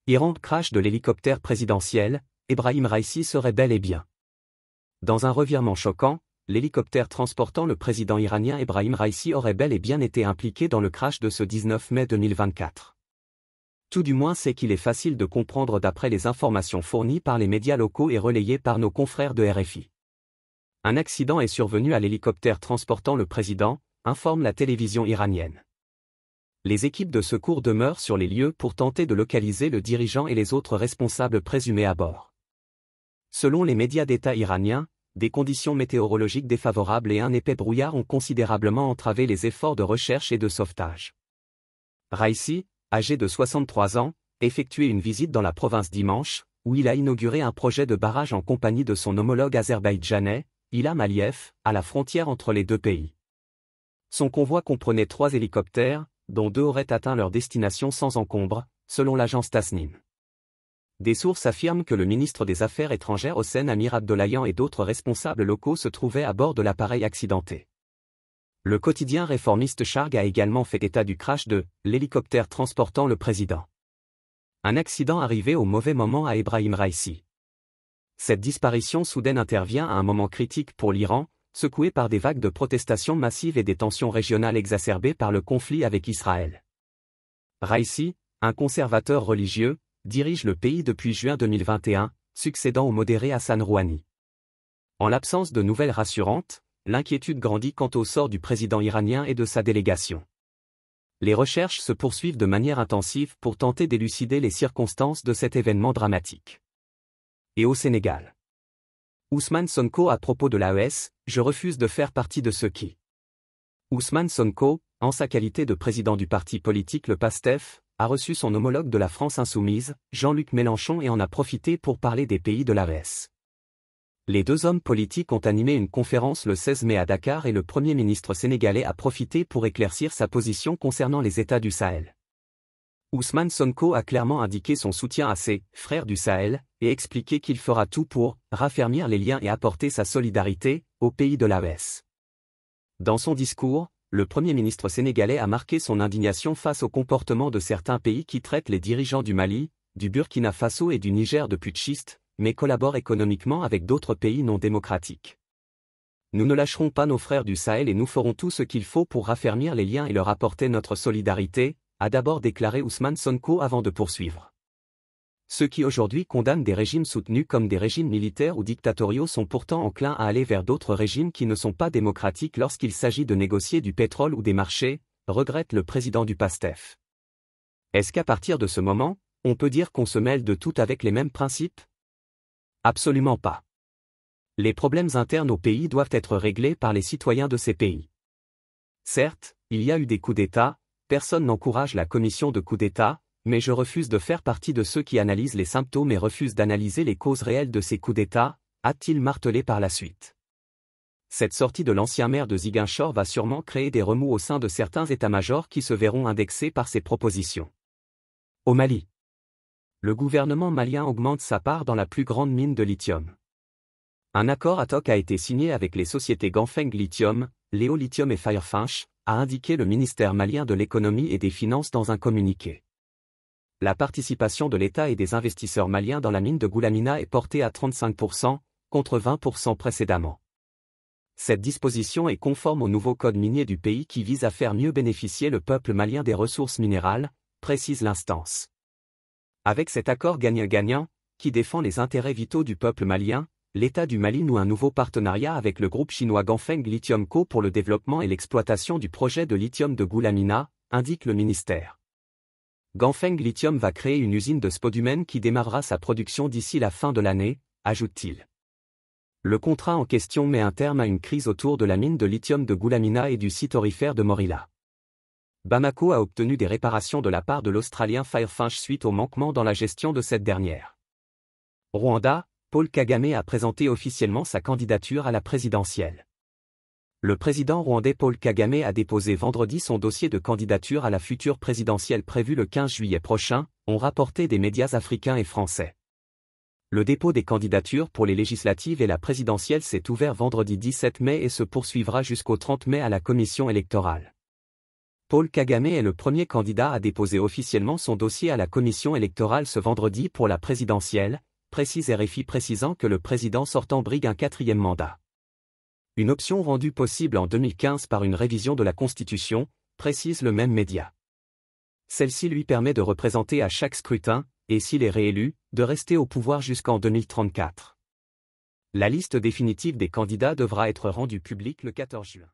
Iran, crash de l'hélicoptère présidentiel, Ebrahim Raïssi serait bel et bien. Dans un revirement choquant, l'hélicoptère transportant le président iranien Ebrahim Raïssi aurait bel et bien été impliqué dans le crash de ce 19 mai 2024. Tout du moins c'est qu'il est facile de comprendre d'après les informations fournies par les médias locaux et relayées par nos confrères de RFI. Un accident est survenu à l'hélicoptère transportant le président, informe la télévision iranienne. Les équipes de secours demeurent sur les lieux pour tenter de localiser le dirigeant et les autres responsables présumés à bord. Selon les médias d'État iraniens, des conditions météorologiques défavorables et un épais brouillard ont considérablement entravé les efforts de recherche et de sauvetage. Raïssi, âgé de 63 ans, effectuait une visite dans la province dimanche, où il a inauguré un projet de barrage en compagnie de son homologue azerbaïdjanais, Ilham Aliyev, à la frontière entre les deux pays. Son convoi comprenait 3 hélicoptères, dont 2 auraient atteint leur destination sans encombre, selon l'agence Tasnim. Des sources affirment que le ministre des Affaires étrangères Hossein Amir Abdollahian et d'autres responsables locaux se trouvaient à bord de l'appareil accidenté. Le quotidien réformiste Shargh a également fait état du crash de l'hélicoptère transportant le président. Un accident arrivé au mauvais moment à Ebrahim Raïssi. Cette disparition soudaine intervient à un moment critique pour l'Iran, secoué par des vagues de protestations massives et des tensions régionales exacerbées par le conflit avec Israël. Raïssi, un conservateur religieux, dirige le pays depuis juin 2021, succédant au modéré Hassan Rouhani. En l'absence de nouvelles rassurantes, l'inquiétude grandit quant au sort du président iranien et de sa délégation. Les recherches se poursuivent de manière intensive pour tenter d'élucider les circonstances de cet événement dramatique. Et au Sénégal. Ousmane Sonko à propos de l'AES, je refuse de faire partie de ceux qui. Ousmane Sonko, en sa qualité de président du parti politique le PASTEF, a reçu son homologue de la France insoumise, Jean-Luc Mélenchon et en a profité pour parler des pays de l'AES. Les 2 hommes politiques ont animé une conférence le 16 mai à Dakar et le Premier ministre sénégalais a profité pour éclaircir sa position concernant les États du Sahel. Ousmane Sonko a clairement indiqué son soutien à ses « frères du Sahel » et expliqué qu'il fera tout pour « raffermir les liens et apporter sa solidarité » aux pays de l'AES. Dans son discours, le Premier ministre sénégalais a marqué son indignation face au comportement de certains pays qui traitent les dirigeants du Mali, du Burkina Faso et du Niger de putschistes, mais collaborent économiquement avec d'autres pays non démocratiques. Nous ne lâcherons pas nos frères du Sahel et nous ferons tout ce qu'il faut pour raffermir les liens et leur apporter notre solidarité, a d'abord déclaré Ousmane Sonko avant de poursuivre. Ceux qui aujourd'hui condamnent des régimes soutenus comme des régimes militaires ou dictatoriaux sont pourtant enclins à aller vers d'autres régimes qui ne sont pas démocratiques lorsqu'il s'agit de négocier du pétrole ou des marchés, regrette le président du PASTEF. Est-ce qu'à partir de ce moment, on peut dire qu'on se mêle de tout avec les mêmes principes? Absolument pas. Les problèmes internes au pays doivent être réglés par les citoyens de ces pays. Certes, il y a eu des coups d'État, personne n'encourage la commission de coups d'État, mais je refuse de faire partie de ceux qui analysent les symptômes et refusent d'analyser les causes réelles de ces coups d'État, a-t-il martelé par la suite. Cette sortie de l'ancien maire de Ziguinchor va sûrement créer des remous au sein de certains états-majors qui se verront indexés par ces propositions. Au Mali. Le gouvernement malien augmente sa part dans la plus grande mine de lithium. Un accord ad hoc a été signé avec les sociétés Ganfeng Lithium, Léo Lithium et Firefinch, a indiqué le ministère malien de l'économie et des finances dans un communiqué. La participation de l'État et des investisseurs maliens dans la mine de Goulamina est portée à 35%, contre 20% précédemment. Cette disposition est conforme au nouveau code minier du pays qui vise à faire mieux bénéficier le peuple malien des ressources minérales, précise l'instance. Avec cet accord gagnant-gagnant, qui défend les intérêts vitaux du peuple malien, l'État du Mali noue un nouveau partenariat avec le groupe chinois Ganfeng Lithium Co pour le développement et l'exploitation du projet de lithium de Goulamina, indique le ministère. Ganfeng Lithium va créer une usine de spodumène qui démarrera sa production d'ici la fin de l'année, ajoute-t-il. Le contrat en question met un terme à une crise autour de la mine de lithium de Goulamina et du site aurifère de Morila. Bamako a obtenu des réparations de la part de l'Australien Firefinch suite au manquement dans la gestion de cette dernière. Rwanda, Paul Kagame a présenté officiellement sa candidature à la présidentielle. Le président rwandais Paul Kagame a déposé vendredi son dossier de candidature à la future présidentielle prévue le 15 juillet prochain, ont rapporté des médias africains et français. Le dépôt des candidatures pour les législatives et la présidentielle s'est ouvert vendredi 17 mai et se poursuivra jusqu'au 30 mai à la commission électorale. Paul Kagame est le premier candidat à déposer officiellement son dossier à la commission électorale ce vendredi pour la présidentielle, précise RFI précisant que le président sortant brigue un 4e mandat. Une option rendue possible en 2015 par une révision de la Constitution, précise le même média. Celle-ci lui permet de représenter à chaque scrutin, et s'il est réélu, de rester au pouvoir jusqu'en 2034. La liste définitive des candidats devra être rendue publique le 14 juin.